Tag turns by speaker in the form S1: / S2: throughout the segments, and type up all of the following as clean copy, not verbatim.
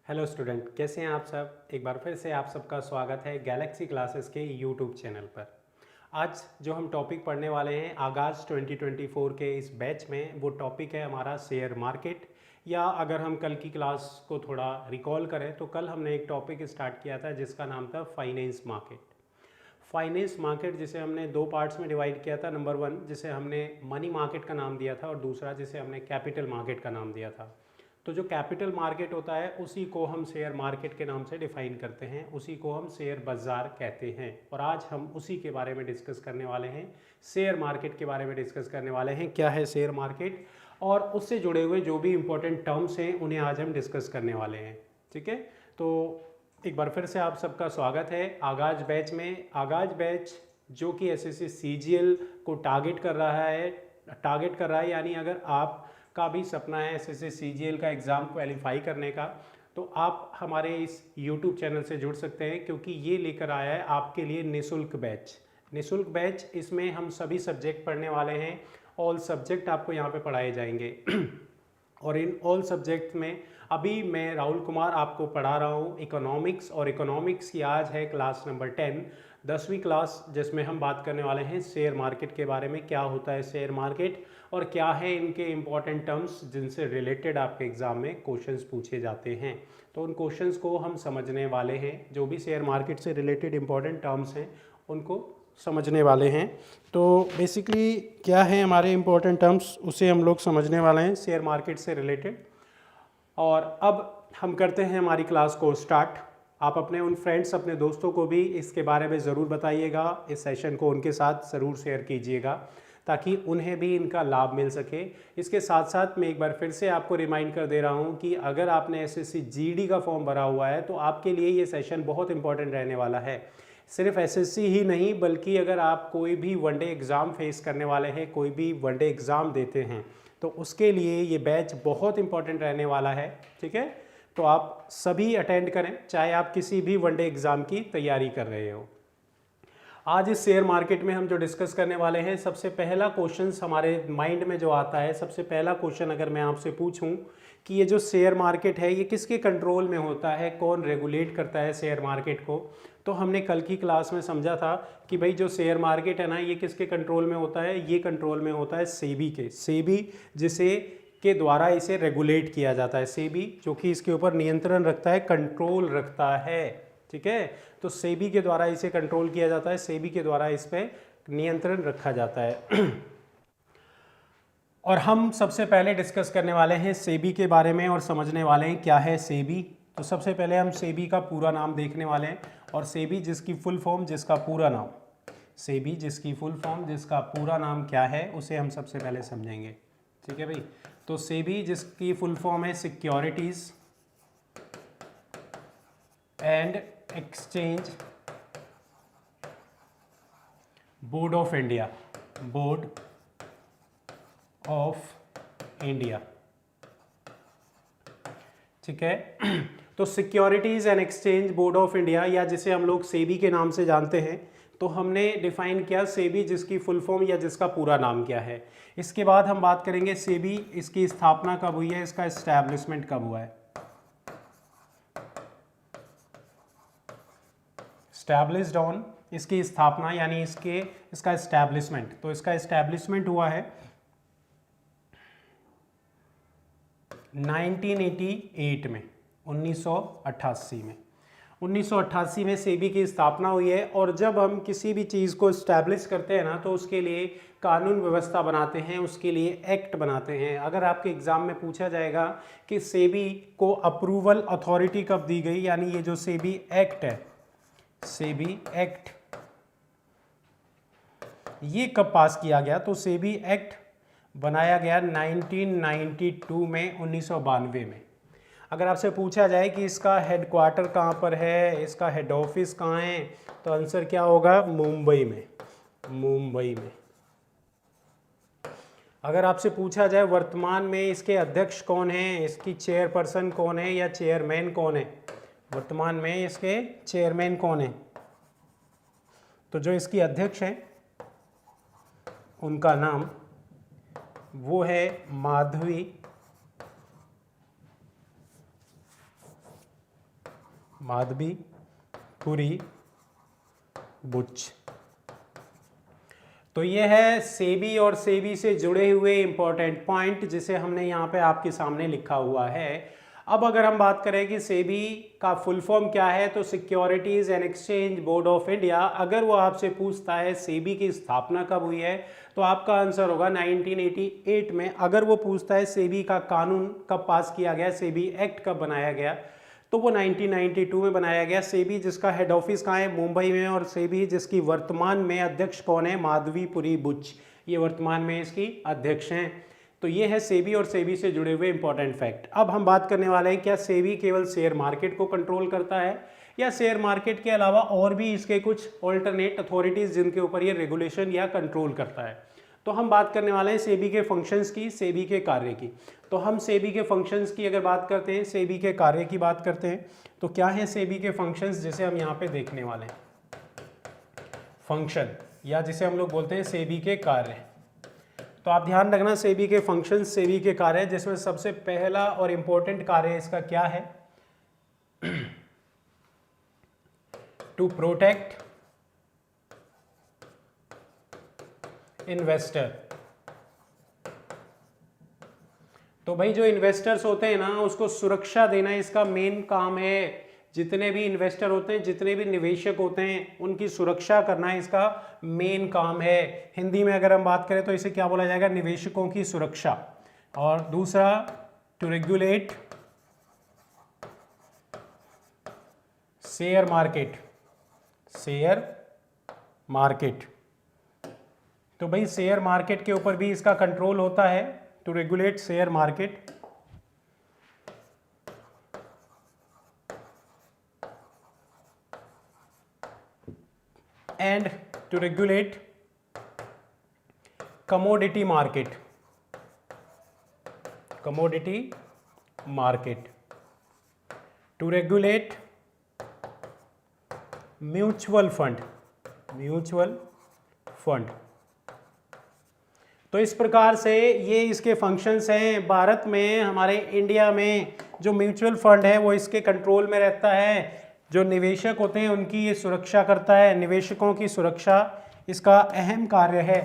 S1: Hello student, कैसे हैं आप सब। एक बार फिर से आप सबका स्वागत है गैलेक्सी क्लासेस के यूट्यूब चैनल पर। आज जो हम टॉपिक पढ़ने वाले हैं आगाज़ 2024 के इस बैच में, वो टॉपिक है हमारा शेयर मार्केट। या अगर हम कल की क्लास को थोड़ा रिकॉल करें तो कल हमने एक टॉपिक स्टार्ट किया था जिसका नाम था फाइनेंस मार्केट। फाइनेंस मार्केट जिसे हमने दो पार्ट्स में डिवाइड किया था। नंबर वन जिसे हमने मनी मार्केट का नाम दिया था और दूसरा जिसे हमने कैपिटल मार्केट का नाम दिया था। तो जो कैपिटल मार्केट होता है उसी को हम शेयर मार्केट के नाम से डिफाइन करते हैं, उसी को हम शेयर बाजार कहते हैं। और आज हम उसी के बारे में डिस्कस करने वाले हैं, शेयर मार्केट के बारे में डिस्कस करने वाले हैं। क्या है शेयर मार्केट और उससे जुड़े हुए जो भी इंपॉर्टेंट टर्म्स हैं उन्हें आज हम डिस्कस करने वाले हैं। ठीक है, तो एक बार फिर से आप सबका स्वागत है आगाज बैच में। आगाज बैच जो कि एसएससी सीजीएल को टारगेट कर रहा है, यानी अगर आप का भी सपना है एसएससी सीजीएल का एग्ज़ाम क्वालिफाई करने का, तो आप हमारे इस यूट्यूब चैनल से जुड़ सकते हैं, क्योंकि ये लेकर आया है आपके लिए निःशुल्क बैच। निःशुल्क बैच, इसमें हम सभी सब्जेक्ट पढ़ने वाले हैं। ऑल सब्जेक्ट आपको यहाँ पे पढ़ाए जाएंगे और इन ऑल सब्जेक्ट में अभी मैं राहुल कुमार आपको पढ़ा रहा हूँ इकोनॉमिक्स, और इकोनॉमिक्स की आज है क्लास नंबर 10, 10वीं क्लास, जिसमें हम बात करने वाले हैं शेयर मार्केट के बारे में। क्या होता है शेयर मार्केट और क्या है इनके इम्पॉर्टेंट टर्म्स जिनसे रिलेटेड आपके एग्ज़ाम में क्वेश्चंस पूछे जाते हैं। तो उन क्वेश्चंस को हम समझने वाले हैं, जो भी शेयर मार्केट से रिलेटेड इम्पॉर्टेंट टर्म्स हैं उनको समझने वाले हैं। तो बेसिकली क्या है हमारे इम्पोर्टेंट टर्म्स, उसे हम लोग समझने वाले हैं शेयर मार्केट से रिलेटेड। और अब हम करते हैं हमारी क्लास को स्टार्ट। आप अपने उन फ्रेंड्स, अपने दोस्तों को भी इसके बारे में ज़रूर बताइएगा, इस सेशन को उनके साथ ज़रूर शेयर कीजिएगा ताकि उन्हें भी इनका लाभ मिल सके। इसके साथ साथ मैं एक बार फिर से आपको रिमाइंड कर दे रहा हूँ कि अगर आपने एसएससी जीडी का फॉर्म भरा हुआ है तो आपके लिए ये सेशन बहुत इंपॉर्टेंट रहने वाला है। सिर्फ एसएससी ही नहीं, बल्कि अगर आप कोई भी वनडे एग्ज़ाम फेस करने वाले हैं, कोई भी वनडे एग्ज़ाम देते हैं, तो उसके लिए ये बैच बहुत इंपॉर्टेंट रहने वाला है। ठीक है, तो आप सभी अटेंड करें, चाहे आप किसी भी वनडे एग्ज़ाम की तैयारी कर रहे हो। आज इस शेयर मार्केट में हम जो डिस्कस करने वाले हैं, सबसे पहला क्वेश्चन हमारे माइंड में जो आता है, सबसे पहला क्वेश्चन अगर मैं आपसे पूछूं कि ये जो शेयर मार्केट है ये किसके कंट्रोल में होता है, कौन रेगुलेट करता है शेयर मार्केट को, तो हमने कल की क्लास में समझा था कि भाई जो शेयर मार्केट है ना, ये किसके कंट्रोल में होता है, ये कंट्रोल में होता है सेबी के। सेबी जिसे के द्वारा इसे रेगुलेट किया जाता है, सेबी जो कि इसके ऊपर नियंत्रण रखता है, कंट्रोल रखता है। ठीक है, तो सेबी के द्वारा इसे कंट्रोल किया जाता है, सेबी के द्वारा इस पे नियंत्रण रखा जाता है। और हम सबसे पहले डिस्कस करने वाले हैं सेबी के बारे में और समझने वाले हैं क्या है सेबी। तो सबसे पहले हम सेबी का पूरा नाम देखने वाले हैं, और सेबी जिसकी फुल फॉर्म, जिसका पूरा नाम, सेबी जिसकी फुल फॉर्म, जिसका पूरा नाम क्या है, उसे हम सबसे पहले समझेंगे। ठीक है भाई, तो सेबी जिसकी फुल फॉर्म है securities and exchange board of India, board of India. ठीक है, तो securities and exchange board of India, या जिसे हम लोग सेबी के नाम से जानते हैं, तो हमने डिफाइन किया सेबी जिसकी फुल फॉर्म या जिसका पूरा नाम क्या है। इसके बाद हम बात करेंगे सेबी, इसकी स्थापना कब हुई है, इसका एस्टैब्लिशमेंट कब हुआ है। एस्टैब्लिश्ड ऑन, इसकी स्थापना यानी इसका एस्टैब्लिशमेंट, तो इसका एस्टैब्लिशमेंट हुआ है 1988 में, 1988 में। 1988 में सेबी की स्थापना हुई है। और जब हम किसी भी चीज़ को इस्टेब्लिश करते हैं ना, तो उसके लिए कानून व्यवस्था बनाते हैं, उसके लिए एक्ट बनाते हैं। अगर आपके एग्ज़ाम में पूछा जाएगा कि सेबी को अप्रूवल अथॉरिटी कब दी गई, यानी ये जो सेबी एक्ट है, सेबी एक्ट ये कब पास किया गया, तो सेबी एक्ट बनाया गया 1992 में, 1992 में। अगर आपसे पूछा जाए कि इसका हेडक्वार्टर कहाँ पर है, इसका हेड ऑफिस कहाँ है, तो आंसर क्या होगा, मुंबई में, मुंबई में। अगर आपसे पूछा जाए वर्तमान में इसके अध्यक्ष कौन है, इसकी चेयरपर्सन कौन है या चेयरमैन कौन है, वर्तमान में इसके चेयरमैन कौन है, तो जो इसकी अध्यक्ष हैं उनका नाम वो है माधवी माधवीपुरी बुच। तो ये है सेबी और सेबी से जुड़े हुए इंपॉर्टेंट पॉइंट जिसे हमने यहाँ पे आपके सामने लिखा हुआ है। अब अगर हम बात करें कि सेबी का फुल फॉर्म क्या है, तो securities and exchange board of India. अगर वो आपसे पूछता है सेबी की स्थापना कब हुई है, तो आपका आंसर होगा 1988 में। अगर वो पूछता है सेबी का कानून कब पास किया गया, सेबी एक्ट कब बनाया गया, तो वो 1992 में बनाया गया। सेबी जिसका हेड ऑफिस कहाँ है, मुंबई में, और सेबी जिसकी वर्तमान में अध्यक्ष कौन है, माधवीपुरी बुच, ये वर्तमान में इसकी अध्यक्ष हैं। तो ये है सेबी और सेबी से जुड़े हुए इंपॉर्टेंट फैक्ट। अब हम बात करने वाले हैं क्या सेबी केवल शेयर मार्केट को कंट्रोल करता है, या शेयर मार्केट के अलावा और भी इसके कुछ ऑल्टरनेट अथॉरिटीज जिनके ऊपर ये रेगुलेशन या कंट्रोल करता है। तो हम बात करने वाले हैं सेबी के फंक्शंस की, सेबी के कार्य की। तो हम सेबी के फंक्शंस की अगर बात करते हैं, सेबी के कार्य की बात करते हैं, तो क्या है सेबी के फंक्शंस जिसे हम यहाँ पे देखने वाले हैं। फंक्शन या जिसे हम लोग बोलते हैं सेबी के कार्य। तो आप ध्यान रखना सेबी के फंक्शंस, सेबी के कार्य, जिसमें सबसे पहला और इंपॉर्टेंट कार्य इसका क्या है, टू प्रोटेक्ट इन्वेस्टर। तो भाई जो इन्वेस्टर्स होते हैं ना, उसको सुरक्षा देना इसका मेन काम है। जितने भी इन्वेस्टर होते हैं, जितने भी निवेशक होते हैं, उनकी सुरक्षा करना इसका मेन काम है। हिंदी में अगर हम बात करें तो इसे क्या बोला जाएगा, निवेशकों की सुरक्षा। और दूसरा to regulate share market, share market. तो भाई शेयर मार्केट के ऊपर भी इसका कंट्रोल होता है, to regulate share market. And to regulate commodity market, commodity market. To regulate mutual fund, mutual fund. तो इस प्रकार से ये इसके फंक्शंस हैं। भारत में, हमारे इंडिया में जो म्यूचुअल फंड है वो इसके कंट्रोल में रहता है। जो निवेशक होते हैं उनकी ये सुरक्षा करता है, निवेशकों की सुरक्षा इसका अहम कार्य है।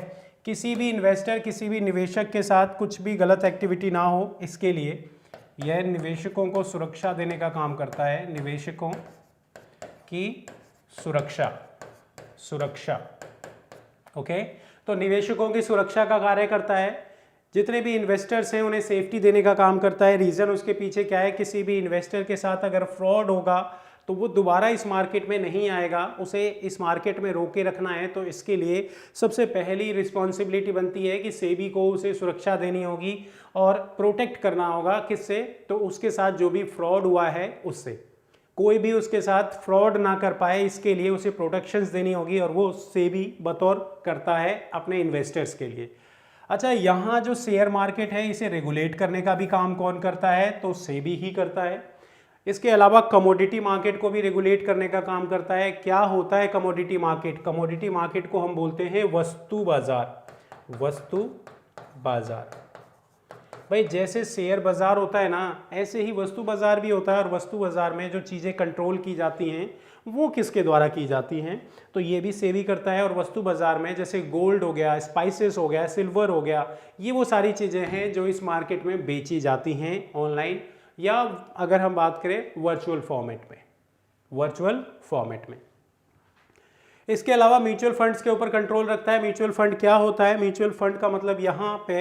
S1: किसी भी इन्वेस्टर, किसी भी निवेशक के साथ कुछ भी गलत एक्टिविटी ना हो, इसके लिए यह निवेशकों को सुरक्षा देने का काम करता है। निवेशकों की सुरक्षा, सुरक्षा, ओके। तो निवेशकों की सुरक्षा का कार्य करता है। जितने भी इन्वेस्टर्स हैं उन्हें सेफ्टी देने का काम करता है। रीज़न उसके पीछे क्या है, किसी भी इन्वेस्टर के साथ अगर फ्रॉड होगा तो वो दोबारा इस मार्केट में नहीं आएगा, उसे इस मार्केट में रोके रखना है। तो इसके लिए सबसे पहली रिस्पॉन्सिबिलिटी बनती है कि सेबी को उसे सुरक्षा देनी होगी और प्रोटेक्ट करना होगा। किससे, तो उसके साथ जो भी फ्रॉड हुआ है उससे, कोई भी उसके साथ फ्रॉड ना कर पाए, इसके लिए उसे प्रोटेक्शंस देनी होगी, और वो सेबी बतौर करता है अपने इन्वेस्टर्स के लिए। अच्छा, यहाँ जो शेयर मार्केट है इसे रेगुलेट करने का भी काम कौन करता है, तो सेबी ही करता है। इसके अलावा कमोडिटी मार्केट को भी रेगुलेट करने का काम करता है। क्या होता है कमोडिटी मार्केट, कमोडिटी मार्केट को हम बोलते हैं वस्तु बाजार, वस्तु बाजार। भाई जैसे शेयर बाजार होता है ना, ऐसे ही वस्तु बाजार भी होता है। और वस्तु बाजार में जो चीज़ें कंट्रोल की जाती हैं वो किसके द्वारा की जाती हैं, तो ये भी सेबी करता है। और वस्तु बाजार में जैसे गोल्ड हो गया, स्पाइसेस हो गया, सिल्वर हो गया, ये वो सारी चीज़ें हैं जो इस मार्केट में बेची जाती हैं ऑनलाइन, या अगर हम बात करें वर्चुअल फॉर्मेट में, वर्चुअल फॉर्मेट में। इसके अलावा म्यूचुअल फंड्स के ऊपर कंट्रोल रखता है। म्यूचुअल फंड क्या होता है, म्यूचुअल फंड का मतलब यहाँ पे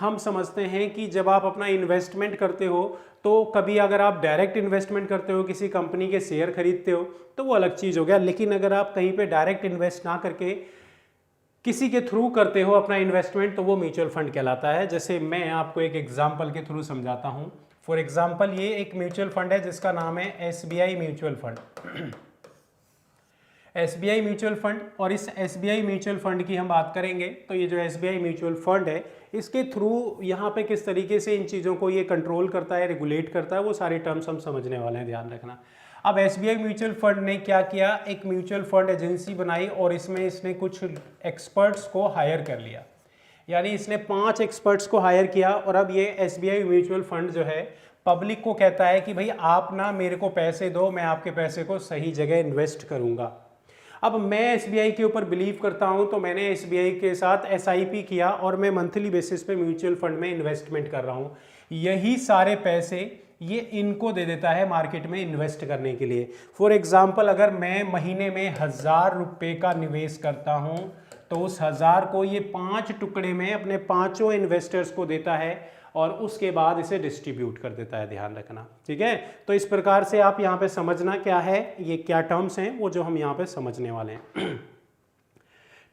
S1: हम समझते हैं कि जब आप अपना इन्वेस्टमेंट करते हो, तो कभी अगर आप डायरेक्ट इन्वेस्टमेंट करते हो, किसी कंपनी के शेयर खरीदते हो, तो वो अलग चीज़ हो गया। लेकिन अगर आप कहीं पे डायरेक्ट इन्वेस्ट ना करके किसी के थ्रू करते हो अपना इन्वेस्टमेंट, तो वो म्यूचुअल फंड कहलाता है। जैसे मैं आपको एक एग्जाम्पल के थ्रू समझाता हूँ। फॉर एग्जाम्पल, ये एक म्यूचुअल फंड है जिसका नाम है SBI mutual fund, SBI mutual fund. और इस SBI म्यूचुअल फंड की हम बात करेंगे, तो ये जो SBI म्यूचुअल फंड है, इसके थ्रू यहाँ पे किस तरीके से इन चीज़ों को ये कंट्रोल करता है, रेगुलेट करता है, वो सारे टर्म्स हम समझने वाले हैं, ध्यान रखना। अब SBI म्यूचुअल फंड ने क्या किया, एक म्यूचुअल फंड एजेंसी बनाई और इसमें इसने कुछ एक्सपर्ट्स को हायर कर लिया। यानी इसने 5 एक्सपर्ट्स को हायर किया, और अब ये SBI म्यूचुअल फंड जो है पब्लिक को कहता है कि भाई आप ना मेरे को पैसे दो, मैं आपके पैसे को सही जगह इन्वेस्ट करूंगा। अब मैं SBI के ऊपर बिलीव करता हूं, तो मैंने SBI के साथ SIP किया और मैं मंथली बेसिस पे म्यूचुअल फंड में इन्वेस्टमेंट कर रहा हूं। यही सारे पैसे ये इनको दे देता है मार्केट में इन्वेस्ट करने के लिए। फॉर एग्जाम्पल, अगर मैं महीने में 1000 रुपये का निवेश करता हूं तो उस 1000 को ये 5 टुकड़े में अपने 5 इन्वेस्टर्स को देता है और उसके बाद इसे डिस्ट्रीब्यूट कर देता है। ध्यान रखना, ठीक है। तो इस प्रकार से आप यहाँ पे समझना क्या है, ये क्या टर्म्स हैं वो जो हम यहाँ पे समझने वाले हैं।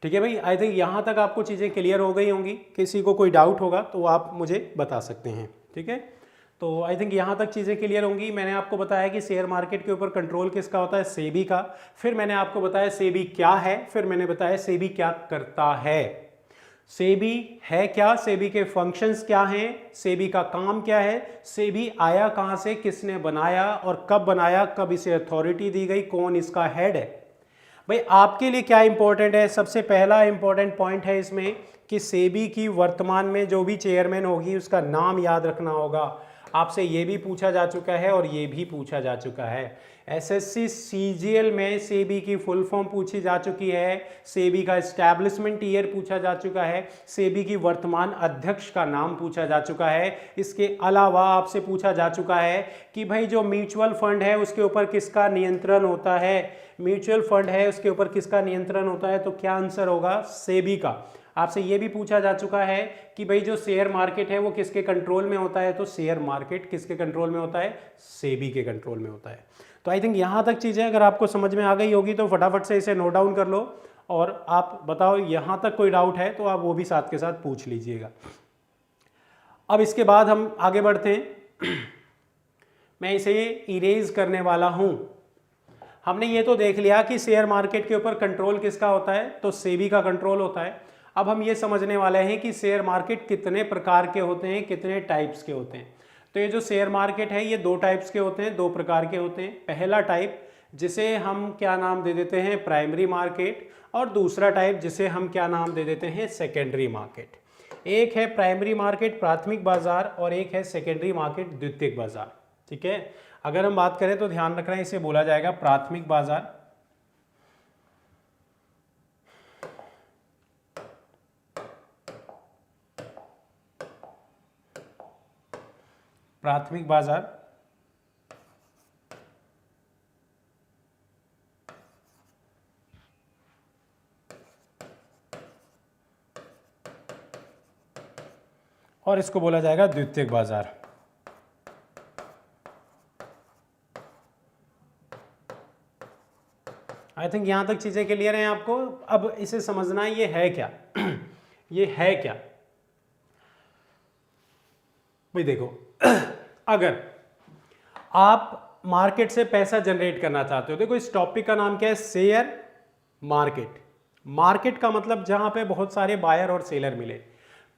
S1: ठीक है भाई, आई थिंक यहाँ तक आपको चीज़ें क्लियर हो गई होंगी। किसी को कोई डाउट होगा तो आप मुझे बता सकते हैं, ठीक है। तो आई थिंक यहाँ तक चीज़ें क्लियर होंगी। मैंने आपको बताया कि शेयर मार्केट के ऊपर कंट्रोल किसका होता है, सेबी का। फिर मैंने आपको बताया सेबी क्या है, फिर मैंने बताया सेबी क्या करता है। सेबी है क्या, सेबी के फंक्शंस क्या हैं, सेबी का काम क्या है, सेबी आया कहाँ से, किसने बनाया और कब बनाया, कब इसे अथॉरिटी दी गई, कौन इसका हेड है। भाई आपके लिए क्या इंपॉर्टेंट है, सबसे पहला इंपॉर्टेंट पॉइंट है इसमें कि सेबी की वर्तमान में जो भी चेयरमैन होगी उसका नाम याद रखना होगा। आपसे ये भी पूछा जा चुका है और ये भी पूछा जा चुका है। SSC CGL में सेबी की फुल फॉर्म पूछी जा चुकी है, सेबी का एस्टैब्लिशमेंट ईयर पूछा जा चुका है, सेबी की वर्तमान अध्यक्ष का नाम पूछा जा चुका है। इसके अलावा आपसे पूछा जा चुका है कि भाई जो म्यूचुअल फंड है उसके ऊपर किसका नियंत्रण होता है, म्यूचुअल फंड है उसके ऊपर किसका नियंत्रण होता है, तो क्या आंसर होगा, सेबी का। आपसे ये भी पूछा जा चुका है कि भाई जो शेयर मार्केट है वो किसके कंट्रोल में होता है, तो शेयर मार्केट किसके कंट्रोल में होता है, सेबी के कंट्रोल में होता है। तो आई थिंक यहाँ तक चीज़ें अगर आपको समझ में आ गई होगी तो फटाफट से इसे नोट डाउन कर लो और आप बताओ यहाँ तक कोई डाउट है तो आप वो भी साथ के साथ पूछ लीजिएगा। अब इसके बाद हम आगे बढ़ते हैं। मैं इसे इरेज करने वाला हूँ। हमने ये तो देख लिया कि शेयर मार्केट के ऊपर कंट्रोल किसका होता है, तो सेबी का कंट्रोल होता है। अब हम ये समझने वाले हैं कि शेयर मार्केट कितने प्रकार के होते हैं, कितने टाइप्स के होते हैं। तो ये जो शेयर मार्केट है ये 2 टाइप्स के होते हैं, 2 प्रकार के होते हैं। पहला टाइप जिसे हम क्या नाम दे देते हैं, प्राइमरी मार्केट, और दूसरा टाइप जिसे हम क्या नाम दे देते हैं, सेकेंडरी मार्केट। एक है प्राइमरी मार्केट प्राथमिक बाजार और एक है सेकेंडरी मार्केट द्वितीयक बाजार, ठीक है। अगर हम बात करें तो ध्यान रखना इसे बोला जाएगा प्राथमिक बाजार, प्राथमिक बाजार, और इसको बोला जाएगा द्वितीयक बाजार। आई थिंक यहां तक चीजें क्लियर हैं आपको। अब इसे समझना ये है क्या ये है क्या भाई, देखो अगर आप मार्केट से पैसा जनरेट करना चाहते हो, देखो इस टॉपिक का नाम क्या है, शेयर मार्केट। मार्केट का मतलब जहां पे बहुत सारे बायर और सेलर मिले।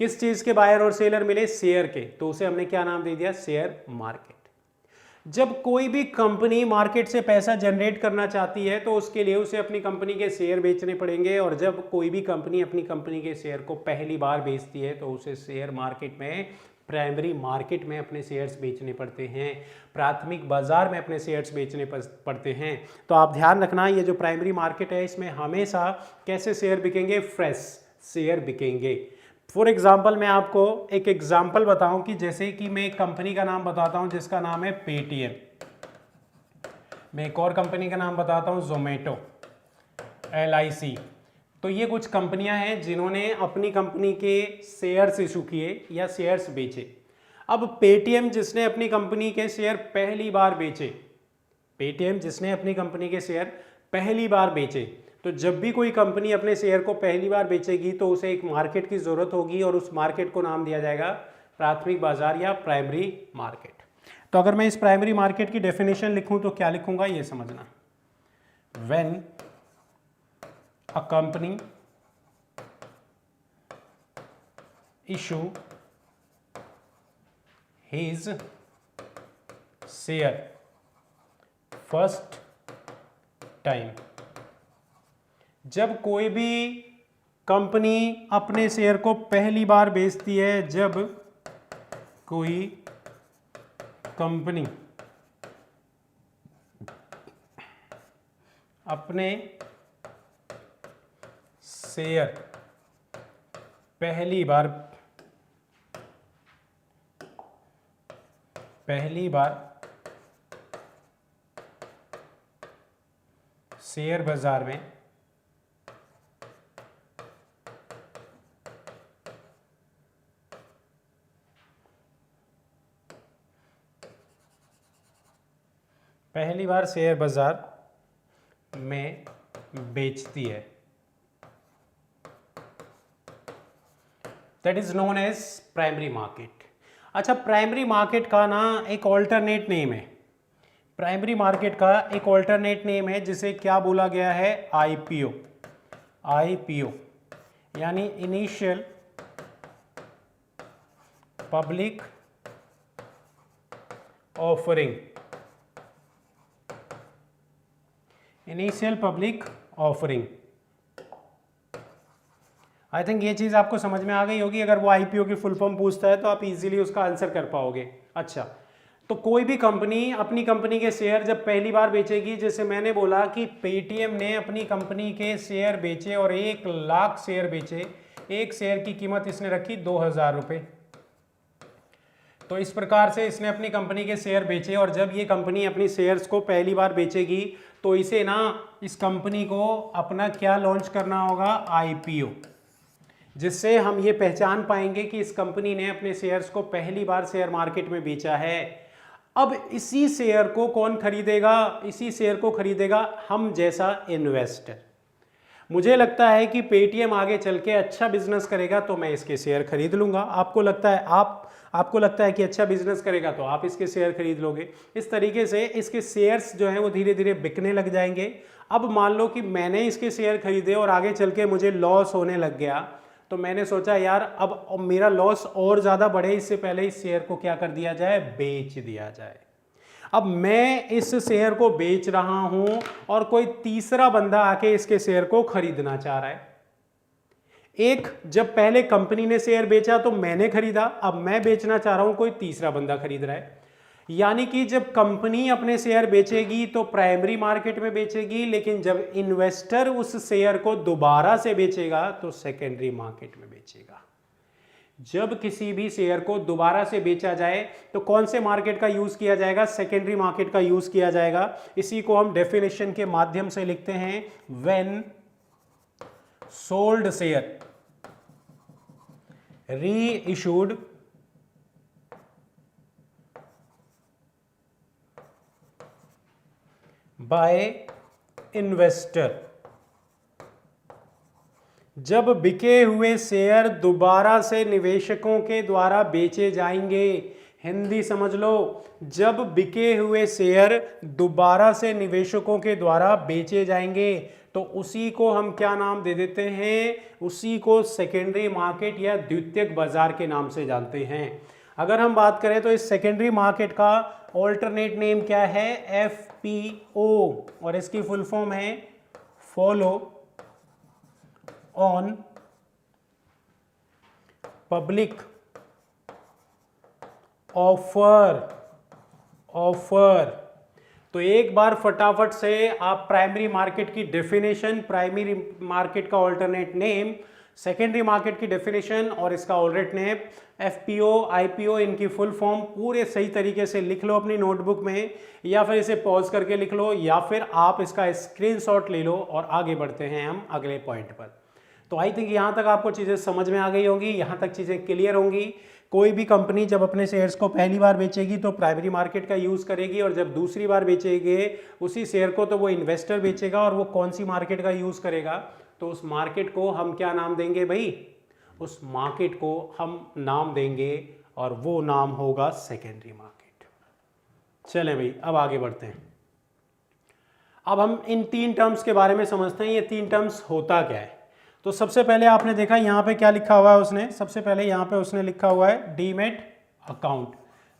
S1: किस चीज के बायर और सेलर मिले, शेयर के, तो उसे हमने क्या नाम दे दिया, शेयर मार्केट। जब कोई भी कंपनी मार्केट से पैसा जनरेट करना चाहती है तो उसके लिए उसे अपनी कंपनी के शेयर बेचने पड़ेंगे, और जब कोई भी कंपनी अपनी कंपनी के शेयर को पहली बार बेचती है तो उसे शेयर मार्केट में, प्राइमरी मार्केट में अपने शेयर्स बेचने पड़ते हैं, प्राथमिक बाजार में अपने शेयर्स बेचने पड़ते हैं। तो आप ध्यान रखना ये जो प्राइमरी मार्केट है इसमें हमेशा कैसे शेयर बिकेंगे, फ्रेश शेयर बिकेंगे। फॉर एग्जाम्पल मैं आपको एक एग्जाम्पल बताऊं कि जैसे कि मैं एक कंपनी का नाम बताता हूं जिसका नाम है पेटीएम, मैं एक और कंपनी का नाम बताता हूं जोमेटो, LIC। तो ये कुछ कंपनियां हैं जिन्होंने अपनी कंपनी के शेयर्स इशू किए या शेयर्स बेचे। अब पेटीएम जिसने अपनी कंपनी के शेयर पहली बार बेचे, पेटीएम जिसने अपनी कंपनी के शेयर पहली बार बेचे, तो जब भी कोई कंपनी अपने शेयर को पहली बार बेचेगी तो उसे एक मार्केट की जरूरत होगी और उस मार्केट को नाम दिया जाएगा प्राथमिक बाजार या प्राइमरी मार्केट। तो अगर मैं इस प्राइमरी मार्केट की डेफिनेशन लिखूं तो क्या लिखूंगा ये समझना, when a company issue his share first time, जब कोई भी कंपनी अपने शेयर को पहली बार बेचती है, जब कोई कंपनी अपने शेयर पहली बार शेयर बाजार में शेयर बाजार में बेचती है, that is known as primary market. अच्छा, प्राइमरी मार्केट का ना एक ऑल्टरनेट नेम है, प्राइमरी मार्केट का एक ऑल्टरनेट नेम है जिसे क्या बोला गया है, आईपीओ। आईपीओ यानी initial public offering, initial public offering. I think ये चीज़ आपको समझ में आ गई होगी। अगर वो आईपीओ की फुल फॉर्म पूछता है तो आप इजीली उसका आंसर कर पाओगे। अच्छा, तो कोई भी कंपनी अपनी कंपनी के शेयर जब पहली बार बेचेगी, जैसे मैंने बोला कि पेटीएम ने अपनी कंपनी के शेयर बेचे और 1,00,000 शेयर बेचे, एक शेयर की कीमत इसने रखी 2,000 रुपये। तो इस प्रकार से इसने अपनी कंपनी के शेयर बेचे और जब ये कंपनी अपनी शेयर्स को पहली बार बेचेगी तो इसे ना इस कंपनी को अपना क्या लॉन्च करना होगा, आईपीओ, जिससे हम ये पहचान पाएंगे कि इस कंपनी ने अपने शेयर्स को पहली बार शेयर मार्केट में बेचा है। अब इसी शेयर को कौन खरीदेगा, इसी शेयर को खरीदेगा हम जैसा इन्वेस्टर। मुझे लगता है कि पेटीएम आगे चल के अच्छा बिजनेस करेगा तो मैं इसके शेयर खरीद लूंगा। आपको लगता है कि अच्छा बिजनेस करेगा तो आप इसके शेयर खरीद लोगे। इस तरीके से इसके शेयर्स जो हैं वो धीरे धीरे बिकने लग जाएंगे। अब मान लो कि मैंने इसके शेयर खरीदे और आगे चल के मुझे लॉस होने लग गया, तो मैंने सोचा यार अब मेरा लॉस और ज़्यादा बढ़े, इससे पहले इस शेयर को क्या कर दिया जाए, बेच दिया जाए। अब मैं इस शेयर को बेच रहा हूं और कोई तीसरा बंदा आके इसके शेयर को खरीदना चाह रहा है। एक, जब पहले कंपनी ने शेयर बेचा तो मैंने खरीदा, अब मैं बेचना चाह रहा हूं, कोई तीसरा बंदा खरीद रहा है। यानी कि जब कंपनी अपने शेयर बेचेगी तो प्राइमरी मार्केट में बेचेगी, लेकिन जब इन्वेस्टर उस शेयर को दोबारा से बेचेगा तो सेकेंडरी मार्केट में बेचेगा। जब किसी भी शेयर को दोबारा से बेचा जाए तो कौन से मार्केट का यूज किया जाएगा, सेकेंडरी मार्केट का यूज किया जाएगा। इसी को हम डेफिनेशन के माध्यम से लिखते हैं, when sold share reissued bye investor. जब बिके हुए शेयर दोबारा से निवेशकों के द्वारा बेचे जाएंगे, हिंदी समझ लो, जब बिके हुए शेयर दोबारा से निवेशकों के द्वारा बेचे जाएंगे तो उसी को हम क्या नाम दे देते हैं, उसी को सेकेंडरी मार्केट या द्वितीयक बाजार के नाम से जानते हैं। अगर हम बात करें तो इस सेकेंडरी मार्केट का ऑल्टरनेट नेम क्या है, एफपीओ, और इसकी फुल फॉर्म है फॉलो ऑन पब्लिक ऑफर। तो एक बार फटाफट से आप प्राइमरी मार्केट की डेफिनेशन, प्राइमरी मार्केट का ऑल्टरनेट नेम, सेकेंडरी मार्केट की डेफिनेशन और इसका ऑल्टरनेट नेम एफपीओ, आईपीओ, इनकी फुल फॉर्म पूरे सही तरीके से लिख लो अपनी नोटबुक में, या फिर इसे पॉज करके लिख लो, या फिर आप इसका स्क्रीनशॉट ले लो और आगे बढ़ते हैं हम अगले पॉइंट पर। तो आई थिंक यहाँ तक आपको चीज़ें समझ में आ गई होंगी, यहाँ तक चीज़ें क्लियर होंगी। कोई भी कंपनी जब अपने शेयर्स को पहली बार बेचेगी तो प्राइमरी मार्केट का यूज़ करेगी, और जब दूसरी बार बेचेगी उसी शेयर को तो वो इन्वेस्टर बेचेगा, और वो कौन सी मार्केट का यूज़ करेगा, तो उस मार्केट को हम क्या नाम देंगे भाई, उस मार्केट को हम नाम देंगे और वो नाम होगा सेकेंडरी मार्केट। चलें भाई, अब आगे बढ़ते हैं। अब हम इन तीन टर्म्स के बारे में समझते हैं, ये तीन टर्म्स होता क्या है। तो सबसे पहले आपने देखा यहाँ पे क्या लिखा हुआ है उसने, सबसे पहले यहाँ पे उसने लिखा हुआ है डीमेट अकाउंट।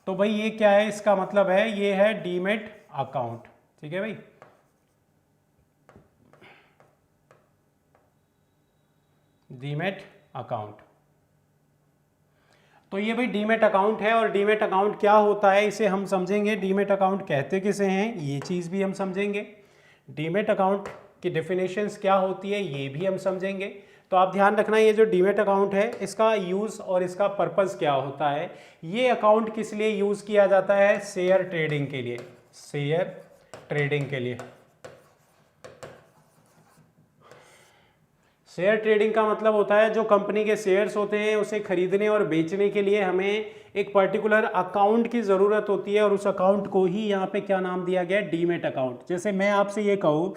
S1: तो भाई ये क्या है, इसका मतलब है ये है डीमेट अकाउंट, ठीक है भाई। Demat account. तो ये भाई डीमेट अकाउंट है, और डीमेट अकाउंट क्या होता है इसे हम समझेंगे। डीमेट अकाउंट कहते किसे हैं ये चीज़ भी हम समझेंगे। डीमेट अकाउंट की डेफिनेशंस क्या होती है ये भी हम समझेंगे। तो आप ध्यान रखना, ये जो डीमेट अकाउंट है इसका यूज़ और इसका पर्पस क्या होता है। ये अकाउंट किस लिए यूज़ किया जाता है? शेयर ट्रेडिंग के लिए। शेयर ट्रेडिंग के लिए। शेयर ट्रेडिंग का मतलब होता है जो कंपनी के शेयर्स होते हैं उसे खरीदने और बेचने के लिए हमें एक पर्टिकुलर अकाउंट की ज़रूरत होती है, और उस अकाउंट को ही यहाँ पे क्या नाम दिया गया है? Demat account. जैसे मैं आपसे ये कहूँ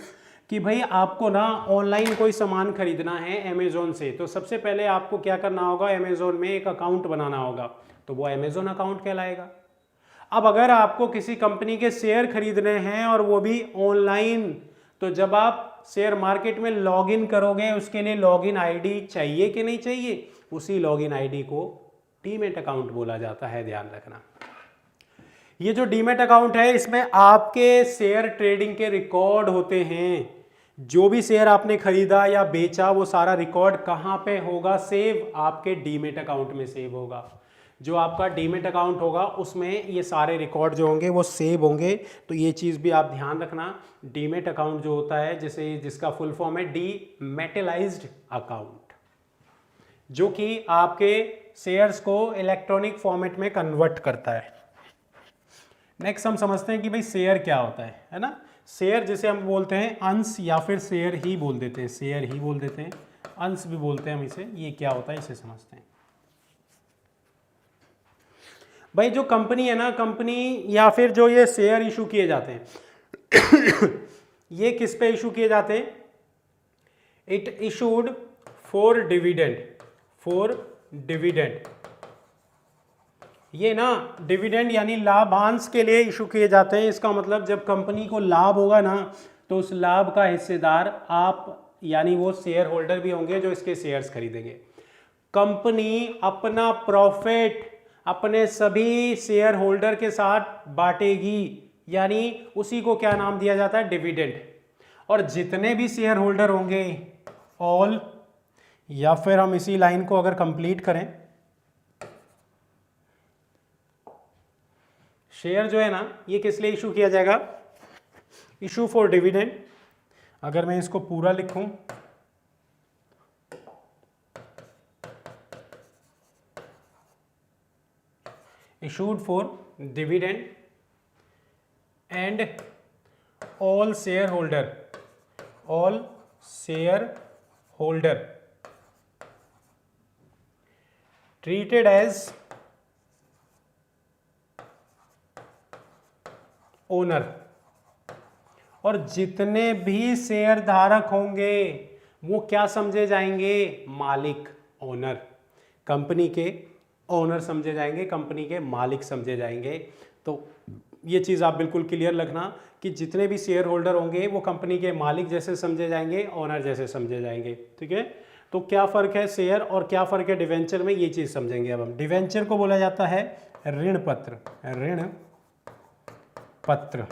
S1: कि भाई आपको ना ऑनलाइन कोई सामान खरीदना है अमेज़ोन से, तो सबसे पहले आपको क्या करना होगा? अमेज़ोन में एक अकाउंट बनाना होगा, तो वो अमेज़ोन अकाउंट कहलाएगा। अब अगर आपको किसी कंपनी के शेयर खरीदने हैं और वो भी ऑनलाइन, तो जब आप शेयर मार्केट में लॉगिन करोगे उसके लिए लॉगिन आईडी चाहिए कि नहीं चाहिए? उसी लॉगिन आईडी को डीमेट अकाउंट बोला जाता है, ध्यान रखना। ये जो डीमेट अकाउंट है इसमें आपके शेयर ट्रेडिंग के रिकॉर्ड होते हैं। जो भी शेयर आपने खरीदा या बेचा वो सारा रिकॉर्ड कहाँ पे होगा? सेव, आपके डीमेट अकाउंट में सेव होगा। जो आपका डीमेट अकाउंट होगा उसमें ये सारे रिकॉर्ड जो होंगे वो सेव होंगे। तो ये चीज़ भी आप ध्यान रखना। डीमेट अकाउंट जो होता है जिसका फुल फॉर्म है डीमेटेलाइज्ड अकाउंट, जो कि आपके शेयर्स को इलेक्ट्रॉनिक फॉर्मेट में कन्वर्ट करता है। नेक्स्ट हम समझते हैं कि भाई शेयर क्या होता है ना। शेयर जिसे हम बोलते हैं अंश, या फिर शेयर ही बोल देते हैं, शेयर ही बोल देते हैं, अंश भी बोलते हैं हम इसे। ये क्या होता है इसे समझते हैं। भाई जो कंपनी है ना, कंपनी या फिर जो ये शेयर इशू किए जाते हैं ये किस पे इशू किए जाते हैं? It issued for dividend, for dividend. ये ना डिविडेंड यानी लाभांश के लिए इशू किए जाते हैं। इसका मतलब जब कंपनी को लाभ होगा ना तो उस लाभ का हिस्सेदार आप यानी वो शेयर होल्डर भी होंगे जो इसके शेयर्स खरीदेंगे। कंपनी अपना प्रॉफिट अपने सभी शेयर होल्डर के साथ बांटेगी, यानी उसी को क्या नाम दिया जाता है? डिविडेंड। और जितने भी शेयर होल्डर होंगे, ऑल, या फिर हम इसी लाइन को अगर कंप्लीट करें, शेयर जो है ना ये किस लिए इशू किया जाएगा? Issue for dividend. अगर मैं इसको पूरा लिखूं, issued for dividend and all shareholder treated as owner। और जितने भी शेयर धारक होंगे वो क्या समझे जाएंगे? मालिक, ओनर। कंपनी के ओनर समझे जाएंगे, कंपनी के मालिक समझे जाएंगे। तो ये चीज़ आप बिल्कुल क्लियर रखना कि जितने भी शेयर होल्डर होंगे वो कंपनी के मालिक जैसे समझे जाएंगे, ओनर जैसे समझे जाएंगे। ठीक है, तो क्या फ़र्क है शेयर और क्या फ़र्क है डिवेंचर में, ये चीज़ समझेंगे अब हम। डिवेंचर को बोला जाता है ऋण पत्र, ऋण पत्र।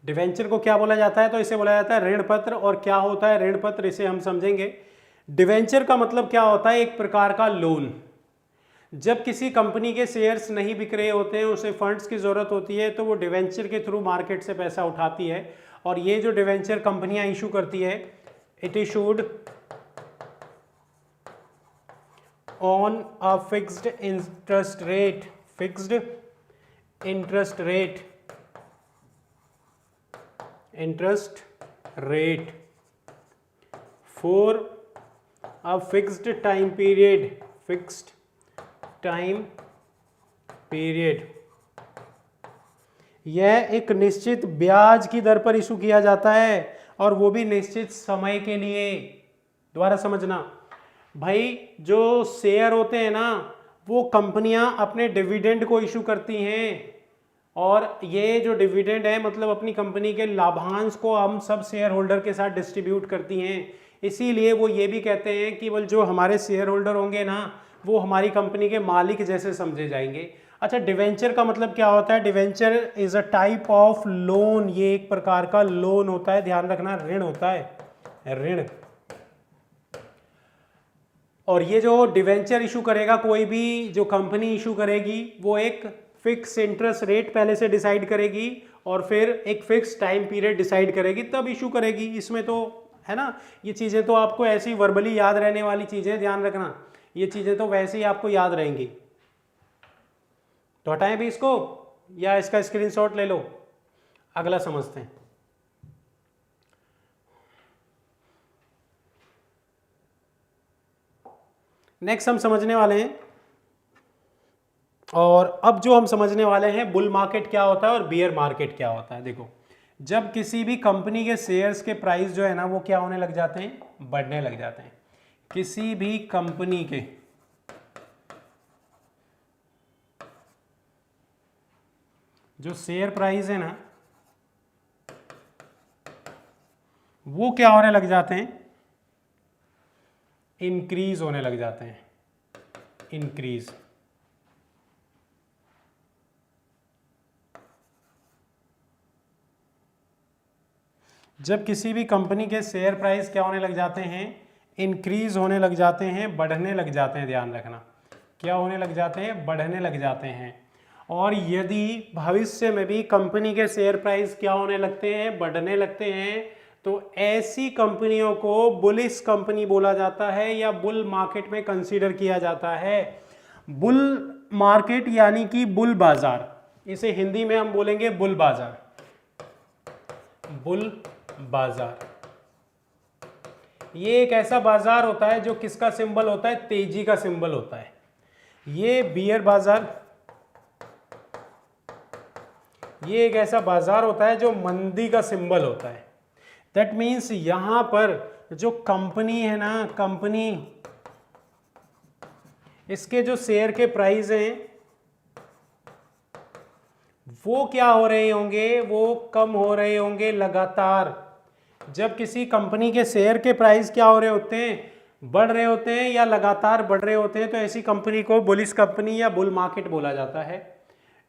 S1: डिवेंचर को क्या बोला जाता है? तो इसे बोला जाता है ऋण पत्र। और क्या होता है ऋण पत्र, इसे हम समझेंगे। डिवेंचर का मतलब क्या होता है? एक प्रकार का लोन। जब किसी कंपनी के शेयर्स नहीं बिक रहे होते हैं, उसे फंड्स की ज़रूरत होती है, तो वो डिवेंचर के थ्रू मार्केट से पैसा उठाती है। और ये जो डिवेंचर कंपनियां इशू करती है, it issued on a fixed interest rate, fixed interest rate, interest rate for a fixed time period, fixed time period। यह एक निश्चित ब्याज की दर पर इशू किया जाता है और वो भी निश्चित समय के लिए। दोबारा समझना भाई, जो शेयर होते हैं ना वो कंपनियां अपने डिविडेंड को इशू करती हैं, और ये जो डिविडेंड है मतलब अपनी कंपनी के लाभांश को हम सब शेयर होल्डर के साथ डिस्ट्रीब्यूट करती हैं। इसीलिए वो ये भी कहते हैं कि जो हमारे शेयर होल्डर होंगे ना वो हमारी कंपनी के मालिक जैसे समझे जाएंगे। अच्छा, डिवेंचर का मतलब क्या होता है? Debenture is a type of loan. ये एक प्रकार का लोन होता है, ध्यान रखना, ऋण होता है, ऋण। और ये जो डिवेंचर इशू करेगा, कोई भी जो कंपनी इशू करेगी, वो एक फिक्स इंटरेस्ट रेट पहले से डिसाइड करेगी और फिर एक फिक्स टाइम पीरियड डिसाइड करेगी, तब इशू करेगी। इसमें तो है ना, ये चीज़ें तो आपको ऐसी वर्बली याद रहने वाली चीज़ें, ध्यान रखना, ये चीज़ें तो वैसे ही आपको याद रहेंगी। तो हटाएं भी इसको या इसका स्क्रीनशॉट ले लो, अगला समझते हैं। नेक्स्ट हम समझने वाले हैं, और अब जो हम समझने वाले हैं, बुल मार्केट क्या होता है और बियर मार्केट क्या होता है। देखो, जब किसी भी कंपनी के शेयर्स के प्राइस जो है ना, वो क्या होने लग जाते हैं, बढ़ने लग जाते हैं। किसी भी कंपनी के जो शेयर प्राइस है ना, वो क्या होने लग जाते हैं, इंक्रीज होने लग जाते हैं, इंक्रीज। जब किसी भी कंपनी के शेयर प्राइस क्या होने लग जाते हैं, इंक्रीज होने लग जाते हैं, बढ़ने लग जाते हैं, ध्यान रखना, क्या होने लग जाते हैं, बढ़ने लग जाते हैं। और यदि भविष्य में भी कंपनी के शेयर प्राइस क्या होने लगते हैं, बढ़ने लगते हैं, तो ऐसी कंपनियों को बुलिश कंपनी बोला जाता है या बुल मार्केट में कंसीडर किया जाता है। बुल मार्केट यानी कि बुल बाजार, इसे हिंदी में हम बोलेंगे बुल बाजार, बुल बाजार। ये एक ऐसा बाजार होता है जो किसका सिंबल होता है, तेजी का सिंबल होता है। ये बियर बाजार, ये एक ऐसा बाजार होता है जो मंदी का सिंबल होता है। दैट मीन्स यहां पर जो कंपनी है ना, कंपनी, इसके जो शेयर के प्राइस हैं वो क्या हो रहे होंगे, वो कम हो रहे होंगे लगातार। जब किसी कंपनी के शेयर के प्राइस क्या हो रहे होते हैं, बढ़ रहे होते हैं या लगातार बढ़ रहे होते हैं, तो ऐसी कंपनी को बुलिश कंपनी या बुल मार्केट बोला जाता है।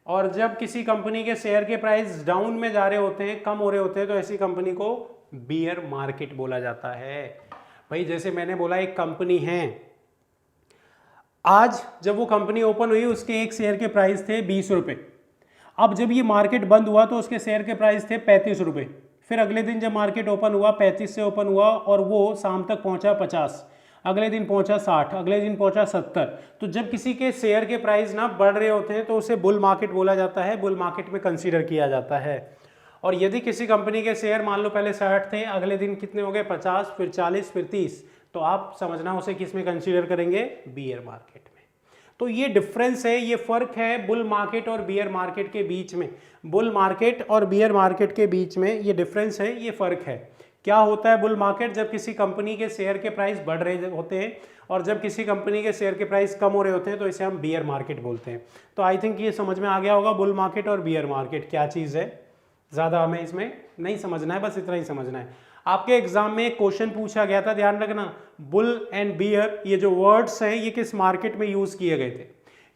S1: और जब किसी कंपनी के शेयर के प्राइस डाउन में जा रहे होते हैं, कम हो रहे होते हैं, तो ऐसी कंपनी को बियर मार्केट बोला जाता है। भाई जैसे मैंने बोला, एक कंपनी है, आज जब वो कंपनी ओपन हुई उसके एक शेयर के प्राइस थे 20 रुपये। अब जब ये मार्केट बंद हुआ तो उसके शेयर के प्राइस थे 35 रुपये। फिर अगले दिन जब मार्केट ओपन हुआ, 35 से ओपन हुआ और वो शाम तक पहुंचा 50, अगले दिन पहुंचा 60, अगले दिन पहुंचा 70। तो जब किसी के शेयर के प्राइस ना बढ़ रहे होते हैं तो उसे बुल मार्केट बोला जाता है, बुल मार्केट में कंसीडर किया जाता है। और यदि किसी कंपनी के शेयर मान लो पहले 60 थे, अगले दिन कितने हो गए, 50, फिर 40, फिर 30, तो आप समझना उसे किस में कंसीडर करेंगे, बियर मार्केट में। तो ये डिफरेंस है, ये फर्क है बुल मार्केट और बियर मार्केट के बीच में। बुल मार्केट और बियर मार्केट के बीच में ये डिफरेंस है, ये फर्क है। क्या होता है बुल मार्केट, जब किसी कंपनी के शेयर के प्राइस बढ़ रहे होते हैं और जब किसी कंपनी के शेयर के प्राइस कम हो रहे होते हैं, तो इसे हम बियर मार्केट बोलते हैं। तो आई थिंक ये समझ में आ गया होगा बुल मार्केट और बियर मार्केट क्या चीज़ है। ज़्यादा हमें इसमें नहीं समझना है, बस इतना ही समझना है। आपके एग्जाम में एक क्वेश्चन पूछा गया था, ध्यान रखना, बुल एंड बियर, ये जो वर्ड्स हैं ये किस मार्केट में यूज किए गए थे।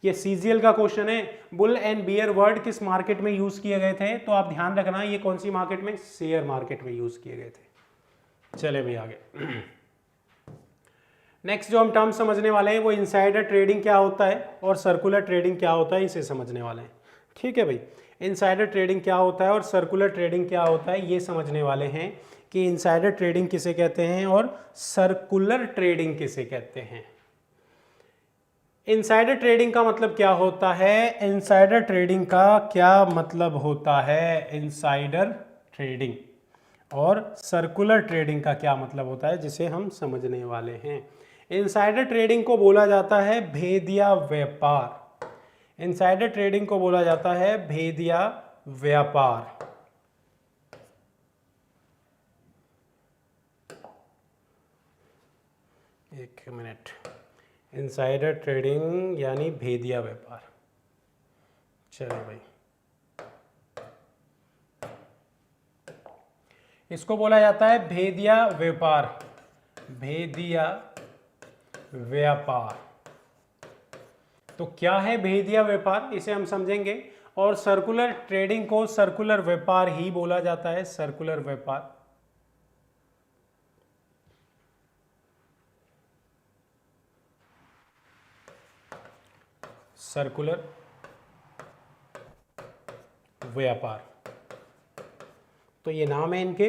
S1: ये सीजीएल का क्वेश्चन है, बुल एंड बियर वर्ड किस मार्केट में यूज किए गए थे। तो आप ध्यान रखना, ये कौन सी मार्केट में, शेयर मार्केट में यूज किए गए थे। चले भाई आगे। नेक्स्ट जो हम टर्म समझने वाले हैं वो इनसाइडर ट्रेडिंग क्या होता है और सर्कुलर ट्रेडिंग क्या होता है, इसे समझने वाले हैं। ठीक है भाई, इनसाइडर ट्रेडिंग क्या होता है और सर्कुलर ट्रेडिंग क्या होता है, ये समझने वाले हैं कि इनसाइडर ट्रेडिंग किसे कहते हैं और सर्कुलर ट्रेडिंग किसे कहते हैं। इनसाइडर ट्रेडिंग का मतलब क्या होता है, इनसाइडर ट्रेडिंग का क्या मतलब होता है, इनसाइडर ट्रेडिंग, और सर्कुलर ट्रेडिंग का क्या मतलब होता है, जिसे हम समझने वाले हैं। इनसाइडर ट्रेडिंग को बोला जाता है भेदिया व्यापार। इनसाइडर ट्रेडिंग को बोला जाता है भेदिया व्यापार। एक मिनट, इनसाइडर ट्रेडिंग यानी भेदिया व्यापार। चलिए भाई, इसको बोला जाता है भेदिया व्यापार, भेदिया व्यापार। तो क्या है भेदिया व्यापार, इसे हम समझेंगे। और सर्कुलर ट्रेडिंग को सर्कुलर व्यापार ही बोला जाता है, सर्कुलर व्यापार। सर्कुलर व्यापार, तो ये नाम है इनके।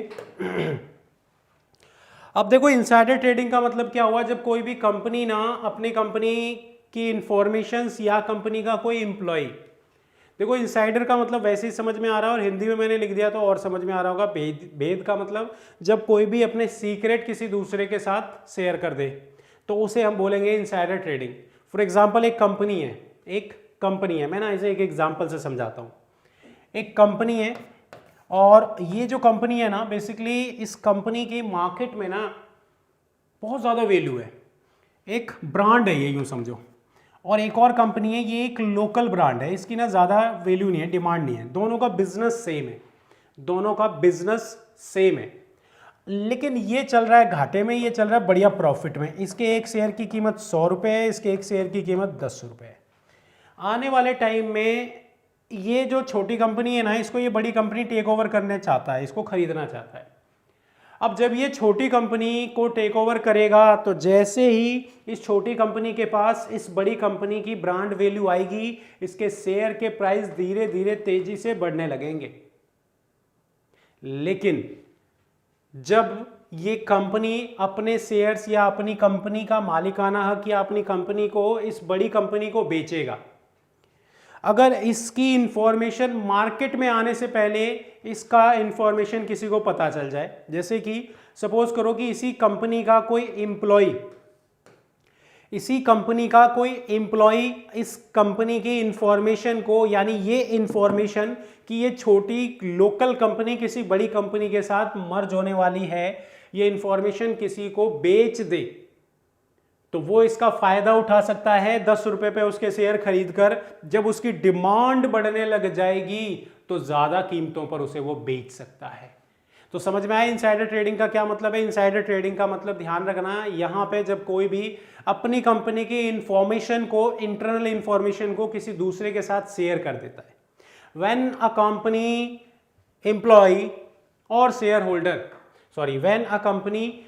S1: अब देखो इनसाइडर ट्रेडिंग का मतलब क्या हुआ, जब कोई भी कंपनी ना अपनी कंपनी की इंफॉर्मेशंस या कंपनी का कोई एम्प्लॉय, देखो इनसाइडर का मतलब वैसे ही समझ में आ रहा है और हिंदी में मैंने लिख दिया तो और समझ में आ रहा होगा। भेद का मतलब जब कोई भी अपने सीक्रेट किसी दूसरे के साथ शेयर कर दे तो उसे हम बोलेंगे इनसाइडर ट्रेडिंग। फॉर एग्जांपल एक कंपनी है, मैं ना इसे एक एग्जांपल से समझाता हूँ। एक कंपनी है और ये जो कंपनी है ना, बेसिकली इस कंपनी की मार्केट में ना बहुत ज़्यादा वैल्यू है, एक ब्रांड है ये, यूँ समझो। और एक और कंपनी है, ये एक लोकल ब्रांड है, इसकी ना ज़्यादा वैल्यू नहीं है, डिमांड नहीं है। दोनों का बिजनेस सेम है, लेकिन ये चल रहा है घाटे में, ये चल रहा है बढ़िया प्रॉफिट में। इसके एक शेयर की कीमत 100 रुपये है, इसके एक शेयर की कीमत 10 रुपये है। आने वाले टाइम में ये जो छोटी कंपनी है ना, इसको ये बड़ी कंपनी टेक ओवर करना चाहता है, इसको खरीदना चाहता है। अब जब ये छोटी कंपनी को टेक ओवर करेगा तो जैसे ही इस छोटी कंपनी के पास इस बड़ी कंपनी की ब्रांड वैल्यू आएगी, इसके शेयर के प्राइस धीरे धीरे तेजी से बढ़ने लगेंगे। लेकिन जब ये कंपनी अपने शेयर्स या अपनी कंपनी का मालिकाना हक या अपनी कंपनी को इस बड़ी कंपनी को बेचेगा, अगर इसकी इंफॉर्मेशन मार्केट में आने से पहले इसका इंफॉर्मेशन किसी को पता चल जाए, जैसे कि सपोज करो कि इसी कंपनी का कोई एम्प्लॉय इस कंपनी की इंफॉर्मेशन को, यानी ये इंफॉर्मेशन कि ये छोटी लोकल कंपनी किसी बड़ी कंपनी के साथ मर्ज होने वाली है, ये इंफॉर्मेशन किसी को बेच दे, तो वो इसका फायदा उठा सकता है 10 रुपए पे उसके शेयर खरीद कर। जब उसकी डिमांड बढ़ने लग जाएगी तो ज्यादा कीमतों पर उसे वो बेच सकता है। तो समझ में आया इनसाइडर ट्रेडिंग का क्या मतलब है। इनसाइडर ट्रेडिंग का मतलब ध्यान रखना, यहां पे जब कोई भी अपनी कंपनी की इंफॉर्मेशन को, इंटरनल इंफॉर्मेशन को किसी दूसरे के साथ शेयर कर देता है। When a company employ or shareholder, when a company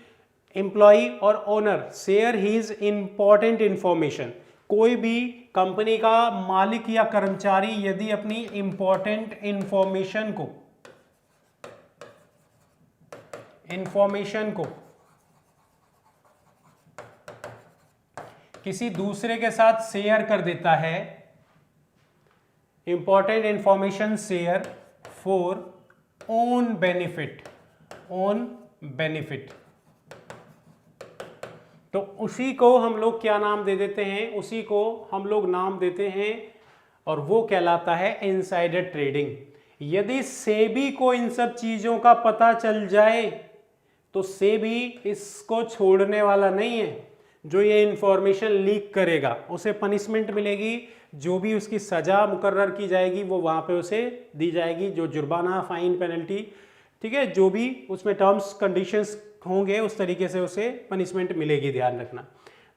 S1: employ or owner share his important information, कोई भी कंपनी का मालिक या कर्मचारी यदि अपनी इंपॉर्टेंट इंफॉर्मेशन को किसी दूसरे के साथ शेयर कर देता है, important information share for own benefit, तो उसी को हम लोग क्या नाम दे देते हैं, उसी को हम लोग नाम देते हैं और वो कहलाता है इनसाइडर ट्रेडिंग। यदि सेबी को इन सब चीजों का पता चल जाए तो सेबी इसको छोड़ने वाला नहीं है। जो ये इंफॉर्मेशन लीक करेगा उसे पनिशमेंट मिलेगी, जो भी उसकी सजा मुकर्रर की जाएगी वो वहां पे उसे दी जाएगी, जो जुर्माना, फाइन, पेनल्टी, ठीक है, जो भी उसमें टर्म्स कंडीशंस होंगे उस तरीके से उसे पनिशमेंट मिलेगी, ध्यान रखना।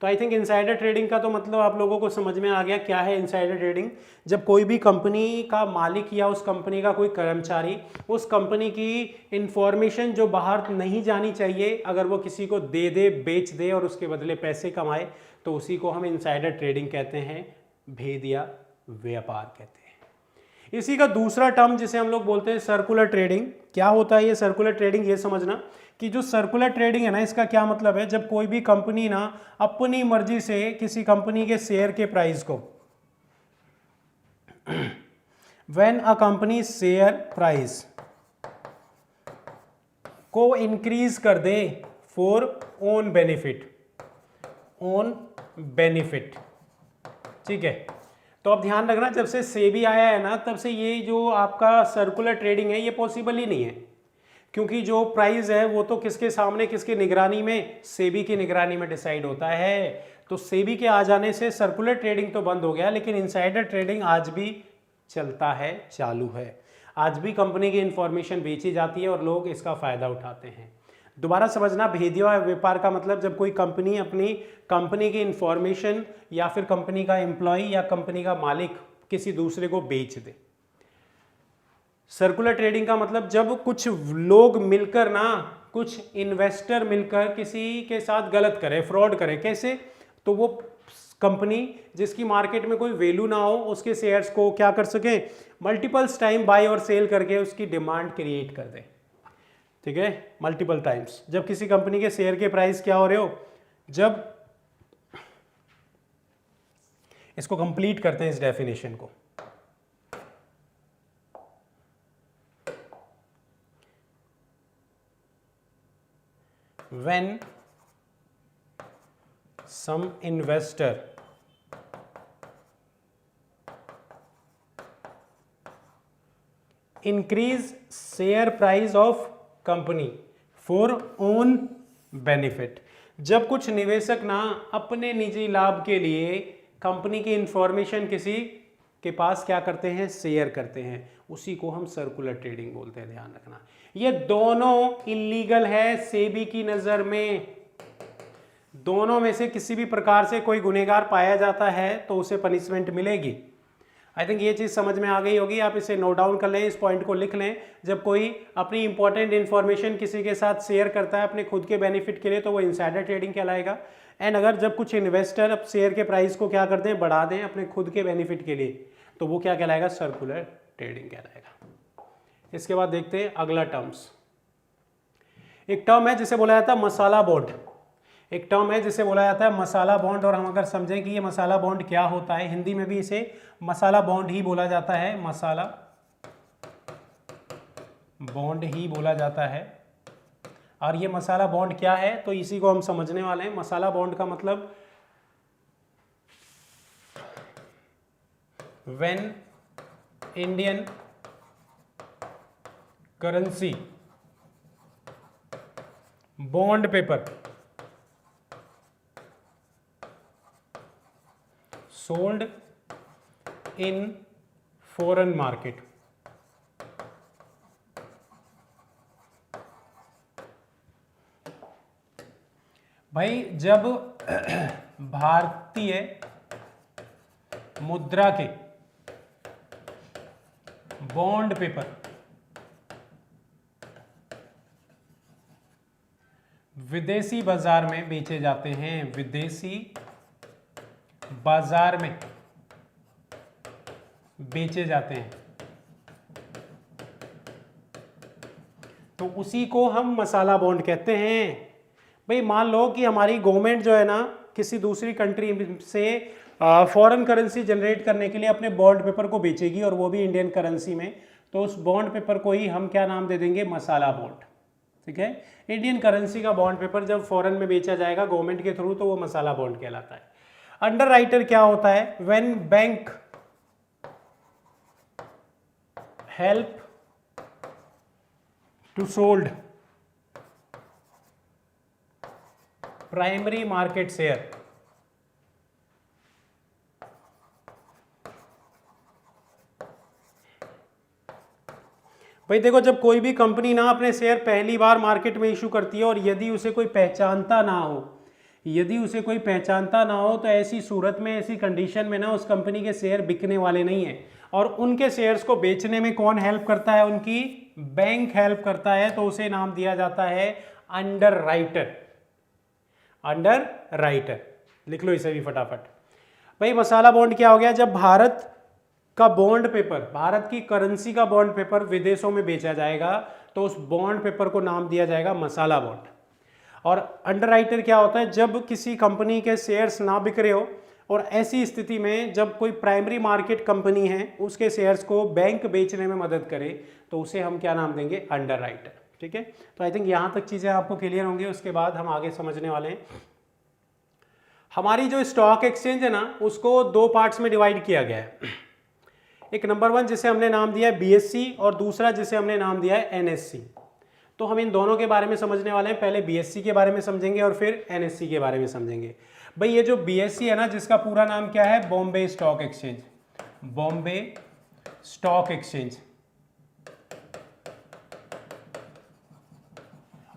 S1: तो आई थिंक इनसाइडर ट्रेडिंग का तो मतलब आप लोगों को समझ में आ गया क्या है इनसाइडर ट्रेडिंग। जब कोई भी कंपनी का मालिक या उस कंपनी का कोई कर्मचारी उस कंपनी की इंफॉर्मेशन जो बाहर नहीं जानी चाहिए अगर वो किसी को दे दे, बेच दे और उसके बदले पैसे कमाए, तो उसी को हम इनसाइडर ट्रेडिंग कहते हैं, भेद या व्यापार कहते हैं। इसी का दूसरा टर्म जिसे हम लोग बोलते हैं सर्कुलर ट्रेडिंग। क्या होता है ये सर्कुलर ट्रेडिंग, ये समझना कि जो सर्कुलर ट्रेडिंग है ना, इसका क्या मतलब है, जब कोई भी कंपनी ना अपनी मर्जी से किसी कंपनी के शेयर के प्राइस को, when a company share price को इंक्रीज कर दे फॉर ओन बेनिफिट, ठीक है। तो अब ध्यान रखना, जब से सेबी आया है ना तब से ये जो आपका सर्कुलर ट्रेडिंग है ये पॉसिबल ही नहीं है, क्योंकि जो प्राइस है वो तो किसके सामने, किसकी निगरानी में, सेबी की निगरानी में डिसाइड होता है। तो सेबी के आ जाने से सर्कुलर ट्रेडिंग तो बंद हो गया, लेकिन इनसाइडर ट्रेडिंग आज भी चलता है, चालू है। आज भी कंपनी की इंफॉर्मेशन बेची जाती है और लोग इसका फायदा उठाते हैं। दोबारा समझना, भेदिया व्यापार का मतलब जब कोई कंपनी अपनी कंपनी की इंफॉर्मेशन या फिर कंपनी का एम्प्लॉय या कंपनी का मालिक किसी दूसरे को बेच दे। सर्कुलर ट्रेडिंग का मतलब जब कुछ लोग मिलकर ना, कुछ इन्वेस्टर मिलकर किसी के साथ गलत करे, फ्रॉड करे। कैसे? तो वो कंपनी जिसकी मार्केट में कोई वैल्यू ना हो उसके शेयर्स को क्या कर सके, मल्टीपल्स टाइम बाय और सेल करके उसकी डिमांड क्रिएट कर दे। ठीक है, मल्टीपल टाइम्स। जब किसी कंपनी के शेयर के प्राइस क्या हो रहे हो, जब इसको कंप्लीट करते हैं इस डेफिनेशन को, when some investor increase share price of company for own benefit, जब कुछ निवेशक ना अपने निजी लाभ के लिए कंपनी की इंफॉर्मेशन किसी के पास क्या करते हैं, शेयर करते हैं, उसी को हम सर्कुलर ट्रेडिंग बोलते हैं। ध्यान रखना, ये दोनों इलीगल है सेबी की नजर में। दोनों में से किसी भी प्रकार से कोई गुनहगार पाया जाता है तो उसे पनिशमेंट मिलेगी। आई थिंक ये चीज समझ में आ गई होगी, आप इसे नोट डाउन कर लें, इस पॉइंट को लिख लें। जब कोई अपनी इंपॉर्टेंट इंफॉर्मेशन किसी के साथ शेयर करता है अपने खुद के बेनिफिट के लिए तो वो इनसाइडर ट्रेडिंग कहलाएगा। एंड अगर जब कुछ इन्वेस्टर अब शेयर के प्राइस को क्या करते हैं, बढ़ा दें अपने खुद के बेनिफिट के लिए, तो वो क्या कहलाएगा, सर्कुलर ट्रेडिंग कहलाएगा। इसके बाद देखते हैं अगला टर्म्स। एक टर्म है जिसे बोला जाता है मसाला बॉन्ड। एक टर्म है जिसे बोला जाता है मसाला बॉन्ड, और हम अगर समझें कि ये मसाला बॉन्ड क्या होता है, हिंदी में भी इसे मसाला बॉन्ड ही बोला जाता है, मसाला बॉन्ड ही बोला जाता है। और ये मसाला बॉन्ड क्या है तो इसी को हम समझने वाले हैं। मसाला बॉन्ड का मतलब when Indian currency bond paper sold in foreign market, भाई जब भारतीय मुद्रा के बॉन्ड पेपर विदेशी बाजार में बेचे जाते हैं, विदेशी बाजार में बेचे जाते हैं, तो उसी को हम मसाला बॉन्ड कहते हैं। भाई मान लो कि हमारी गवर्नमेंट जो है ना किसी दूसरी कंट्री से फॉरेन करेंसी जनरेट करने के लिए अपने बॉन्ड पेपर को बेचेगी और वो भी इंडियन करेंसी में, तो उस बॉन्ड पेपर को ही हम क्या नाम दे देंगे, मसाला बॉन्ड। ठीक है, इंडियन करेंसी का बॉन्ड पेपर जब फॉरेन में बेचा जाएगा गवर्नमेंट के थ्रू तो वो मसाला बॉन्ड कहलाता है। अंडर राइटर क्या होता है, when bank help to sold primary market share, भाई देखो जब कोई भी कंपनी ना अपने शेयर पहली बार मार्केट में इशू करती है और यदि उसे कोई पहचानता ना हो, यदि उसे कोई पहचानता ना हो तो ऐसी सूरत में, ऐसी कंडीशन में ना उस कंपनी के शेयर बिकने वाले नहीं है। और उनके शेयर्स को बेचने में कौन हेल्प करता है, उनकी बैंक हेल्प करता है, तो उसे नाम दिया जाता है अंडर राइटर। अंडर राइटर लिख लो इसे भी फटाफट। भाई मसाला बॉन्ड क्या हो गया, जब भारत का बॉन्ड पेपर, भारत की करेंसी का बॉन्ड पेपर विदेशों में बेचा जाएगा तो उस बॉन्ड पेपर को नाम दिया जाएगा मसाला बॉन्ड। और अंडर राइटर क्या होता है, जब किसी कंपनी के शेयर्स ना बिक रहे हो और ऐसी स्थिति में जब कोई प्राइमरी मार्केट कंपनी है उसके शेयर्स को बैंक बेचने में मदद करे तो उसे हम क्या नाम देंगे, अंडर राइटर। ठीक है, तो आई थिंक यहाँ तक चीज़ें आपको क्लियर होंगी। उसके बाद हम आगे समझने वाले हैं। हमारी जो स्टॉक एक्सचेंज है ना उसको दो पार्ट्स में डिवाइड किया गया है। एक नंबर 1 जिसे हमने नाम दिया है BSE और दूसरा जिसे हमने नाम दिया है NSE। तो हम इन दोनों के बारे में समझने वाले हैं। पहले BSE के बारे में समझेंगे और फिर NSE के बारे में समझेंगे। भाई ये जो BSE है ना जिसका पूरा नाम क्या है, Bombay stock exchange, Bombay stock exchange.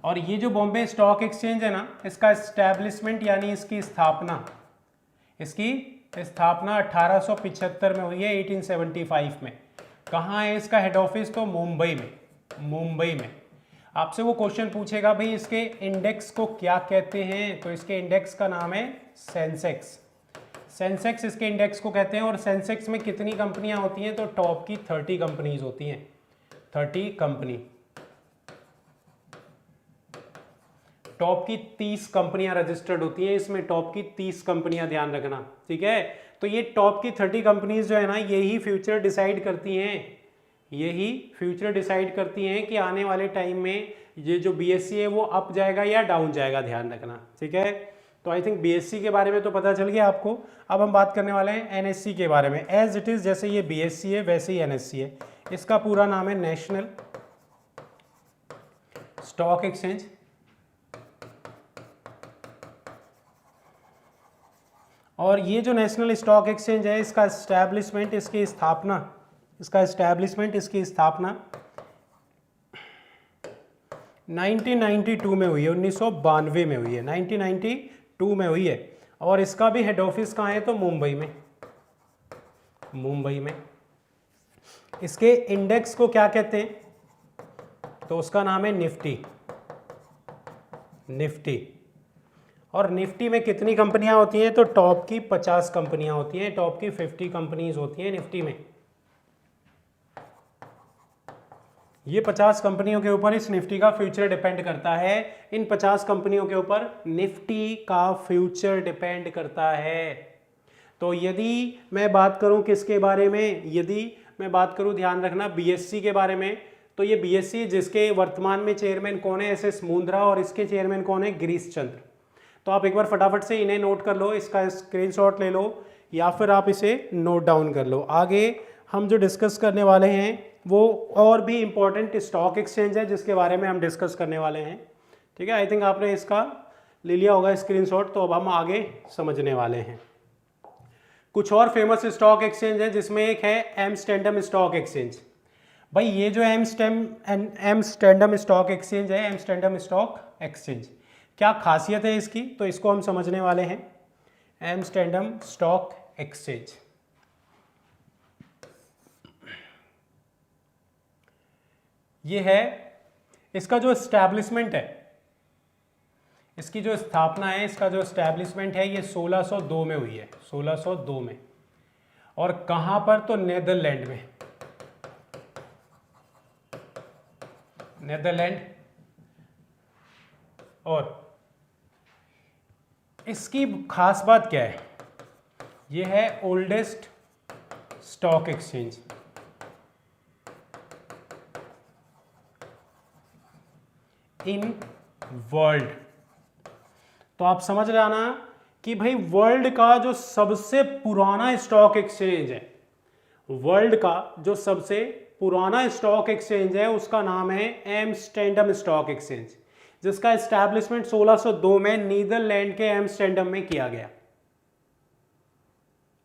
S1: और ये जो बॉम्बे स्टॉक एक्सचेंज है ना इसका एस्टैब्लिशमेंट यानी इसकी स्थापना 1875 में हुई है, 1875 में। कहाँ है इसका हेड ऑफिस, तो मुंबई में। मुंबई में आपसे वो क्वेश्चन पूछेगा भाई इसके इंडेक्स को क्या कहते हैं, तो इसके इंडेक्स का नाम है सेंसेक्स। सेंसेक्स इसके इंडेक्स को कहते हैं। और सेंसेक्स में कितनी कंपनियां होती हैं, तो टॉप की 30 कंपनीज होती हैं, 30 कंपनी। टॉप की 30 कंपनियां रजिस्टर्ड होती हैं इसमें, टॉप की 30 कंपनियां, ध्यान रखना, ठीक है। तो ये टॉप की 30 कंपनीज जो है ना, यही फ्यूचर डिसाइड करती हैं, यही फ्यूचर डिसाइड करती हैं कि आने वाले टाइम में ये जो बीएससी है वो अप जाएगा या डाउन जाएगा, ध्यान रखना, ठीक है। तो आई थिंक बीएससी के बारे में तो पता चल गया आपको। अब हम बात करने वाले हैं एनएससी के बारे में। एज इट इज, जैसे ये बीएससी है वैसे ही एनएससी है। इसका पूरा नाम है नेशनल स्टॉक एक्सचेंज। और ये जो नेशनल स्टॉक एक्सचेंज है, इसका एस्टैब्लिशमेंट, इसकी स्थापना 1992 में हुई है, 1992 में हुई है, 1992 में हुई है। और इसका भी हेड ऑफिस कहाँ है, तो मुंबई में, मुंबई में। इसके इंडेक्स को क्या कहते हैं, तो उसका नाम है निफ्टी, निफ्टी। और निफ्टी में कितनी कंपनियां होती हैं, तो टॉप की 50 कंपनियां होती हैं, टॉप की 50 कंपनीज होती हैं निफ्टी में। ये 50 कंपनियों के ऊपर इस निफ्टी का फ्यूचर डिपेंड करता है। इन 50 कंपनियों के ऊपर निफ्टी का फ्यूचर डिपेंड करता है। तो यदि मैं बात करूं किसके बारे में, यदि मैं बात करूं, ध्यान रखना, बीएससी के बारे में, तो ये बीएससी जिसके वर्तमान में चेयरमैन कौन है, एसएस मुंद्रा, और इसके चेयरमैन कौन है, गिरीश चंद्र। तो आप एक बार फटाफट से इन्हें नोट कर लो, इसका स्क्रीनशॉट ले लो या फिर आप इसे नोट डाउन कर लो। आगे हम जो डिस्कस करने वाले हैं वो और भी इंपॉर्टेंट स्टॉक एक्सचेंज है जिसके बारे में हम डिस्कस करने वाले हैं, ठीक है। आई थिंक आपने इसका ले लिया होगा स्क्रीनशॉट। तो अब हम आगे समझने वाले हैं। कुछ और फेमस स्टॉक एक्सचेंज है जिसमें एक है एम्स्टर्डम स्टॉक एक्सचेंज। भाई ये जो एम्स्टर्डम स्टॉक एक्सचेंज है, एम्स्टर्डम स्टॉक एक्सचेंज, क्या खासियत है इसकी, तो इसको हम समझने वाले हैं। एम्स्टर्डम स्टॉक एक्सचेंज, ये है, इसका जो एस्टैब्लिशमेंट है, इसकी जो स्थापना है, इसका जो एस्टैब्लिशमेंट है, ये 1602 में हुई है, 1602 में। और कहां पर, तो नेदरलैंड में, नेदरलैंड। और इसकी खास बात क्या है, ये है oldest stock exchange, in world. तो आप समझ रहे ना कि भाई वर्ल्ड का जो सबसे पुराना स्टॉक एक्सचेंज है, वर्ल्ड का जो सबसे पुराना स्टॉक एक्सचेंज है उसका नाम है एम्स्टर्डम स्टॉक एक्सचेंज, जिसका एस्टैब्लिशमेंट 1602 में नीदरलैंड के एम्स्टर्डम में किया गया।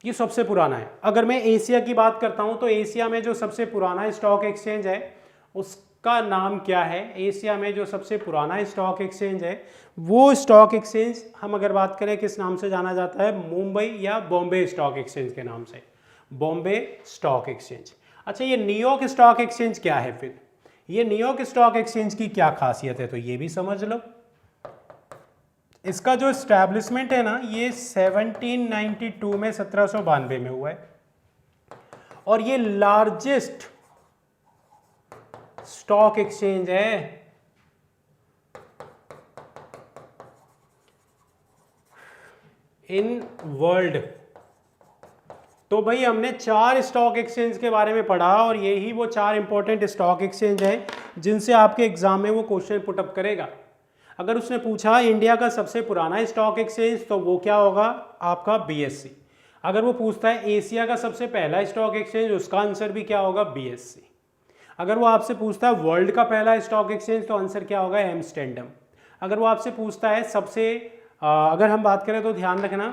S1: ये सबसे पुराना है। अगर मैं एशिया की बात करता हूं तो एशिया में जो सबसे पुराना स्टॉक एक्सचेंज है उसका नाम क्या है, एशिया में जो सबसे पुराना स्टॉक एक्सचेंज है वो स्टॉक एक्सचेंज हम अगर बात करें किस नाम से जाना जाता है, मुंबई या बॉम्बे स्टॉक एक्सचेंज के नाम से, बॉम्बे स्टॉक एक्सचेंज। अच्छा, ये न्यूयॉर्क स्टॉक एक्सचेंज क्या है फिर, ये न्यूयॉर्क स्टॉक एक्सचेंज की क्या खासियत है, तो ये भी समझ लो। इसका जो एस्टैब्लिशमेंट है ना, ये 1792 में, 1792 में हुआ है। और ये लार्जेस्ट स्टॉक एक्सचेंज है इन वर्ल्ड। तो भाई हमने 4 स्टॉक एक्सचेंज के बारे में पढ़ा और यही वो 4 इंपॉर्टेंट स्टॉक एक्सचेंज हैं जिनसे आपके एग्जाम में वो क्वेश्चन पुटअप करेगा। अगर उसने पूछा इंडिया का सबसे पुराना स्टॉक एक्सचेंज तो वो क्या होगा, आपका बीएससी। अगर वो पूछता है एशिया का सबसे पहला स्टॉक एक्सचेंज, उसका आंसर भी क्या होगा, बीएससी। अगर वो आपसे पूछता है वर्ल्ड का पहला स्टॉक एक्सचेंज तो आंसर क्या होगा, एम्स्टर्डम। अगर वो आपसे पूछता है सबसे अगर हम बात करें तो ध्यान रखना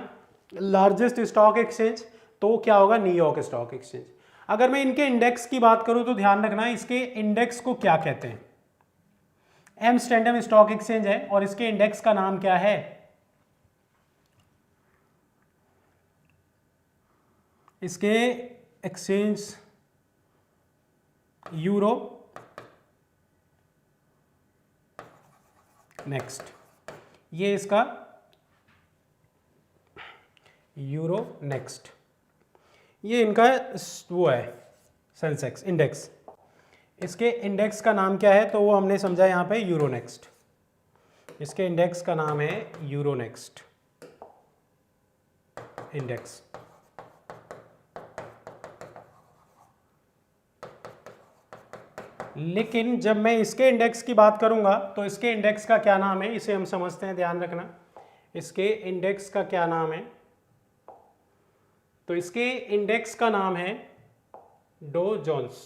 S1: लार्जेस्ट स्टॉक एक्सचेंज, तो क्या होगा, न्यूयॉर्क स्टॉक एक्सचेंज। अगर मैं इनके इंडेक्स की बात करूं तो ध्यान रखना इसके इंडेक्स को क्या कहते हैं, एम्स्टर्डम स्टॉक एक्सचेंज है और इसके इंडेक्स का नाम क्या है, इसके एक्सचेंज यूरो नेक्स्ट, ये इसका यूरोनेक्स्ट, ये इनका वो है सेंसेक्स इंडेक्स। इसके इंडेक्स का नाम क्या है, तो वो हमने समझा यहाँ पे यूरोनेक्स्ट। इसके इंडेक्स का नाम है यूरोनेक्स्ट इंडेक्स। लेकिन जब मैं इसके इंडेक्स की बात करूंगा तो इसके इंडेक्स का क्या नाम है, इसे हम समझते हैं, ध्यान रखना। इसके इंडेक्स का क्या नाम है, तो इसके इंडेक्स का नाम है डो जोन्स।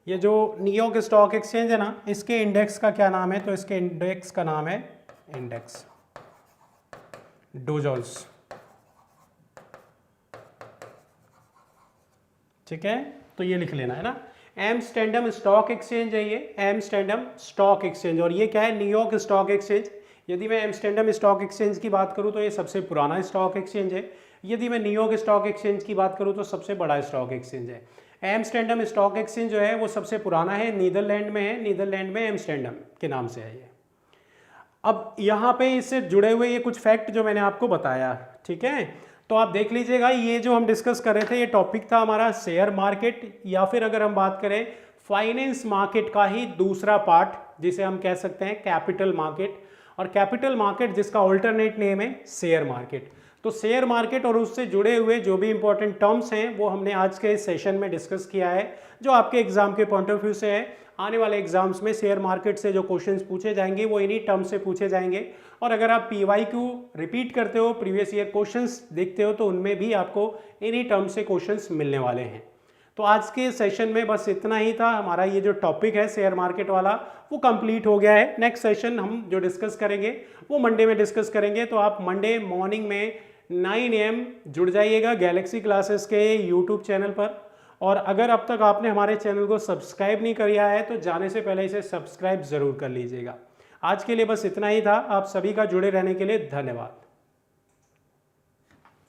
S1: ये जो न्यूयॉर्क स्टॉक एक्सचेंज है ना, इसके इंडेक्स का क्या नाम है, तो इसके इंडेक्स का नाम है इंडेक्स डो जोन्स। ठीक है, तो ये लिख लेना है ना। एम्स्टर्डम स्टॉक एक्सचेंज है ये, एम्स्टर्डम स्टॉक एक्सचेंज। और ये क्या है, न्यूयॉर्क स्टॉक एक्सचेंज। यदि मैं एम्स्टर्डम स्टॉक एक्सचेंज की बात करूं तो ये सबसे पुराना स्टॉक एक्सचेंज है। यदि मैं न्यूयॉर्क स्टॉक एक्सचेंज की बात करूं तो सबसे बड़ा स्टॉक एक्सचेंज है। एम्स्टर्डम स्टॉक एक्सचेंज जो है वो सबसे पुराना है, नीदरलैंड में है, नीदरलैंड में एम्स्टर्डम के नाम से है ये। अब यहाँ पे इससे जुड़े हुए ये कुछ फैक्ट जो मैंने आपको बताया, ठीक है, तो आप देख लीजिएगा। ये जो हम डिस्कस कर रहे थे, ये टॉपिक था हमारा शेयर मार्केट, या फिर अगर हम बात करें फाइनेंस मार्केट का ही दूसरा पार्ट, जिसे हम कह सकते हैं कैपिटल मार्केट। और कैपिटल मार्केट जिसका ऑल्टरनेट नेम है शेयर मार्केट। तो शेयर मार्केट और उससे जुड़े हुए जो भी इंपॉर्टेंट टर्म्स हैं वो हमने आज के सेशन में डिस्कस किया है, जो आपके एग्जाम के पॉइंट ऑफ व्यू से है। आने वाले एग्जाम्स में शेयर मार्केट से जो क्वेश्चंस पूछे जाएंगे वो इन्हीं टर्म्स से पूछे जाएंगे। और अगर आप PYQ रिपीट करते हो, प्रीवियस ईयर क्वेश्चंस देखते हो, तो उनमें भी आपको इन्हीं टर्म्स से क्वेश्चंस मिलने वाले हैं। तो आज के सेशन में बस इतना ही था। हमारा ये जो टॉपिक है शेयर मार्केट वाला वो कंप्लीट हो गया है। नेक्स्ट सेशन हम जो डिस्कस करेंगे वो मंडे में डिस्कस करेंगे। तो आप मंडे मॉर्निंग में 9 AM जुड़ जाइएगा गैलेक्सी क्लासेस के यूट्यूब चैनल पर। और अगर अब तक आपने हमारे चैनल को सब्सक्राइब नहीं किया है तो जाने से पहले इसे सब्सक्राइब जरूर कर लीजिएगा। आज के लिए बस इतना ही था। आप सभी का जुड़े रहने के लिए धन्यवाद।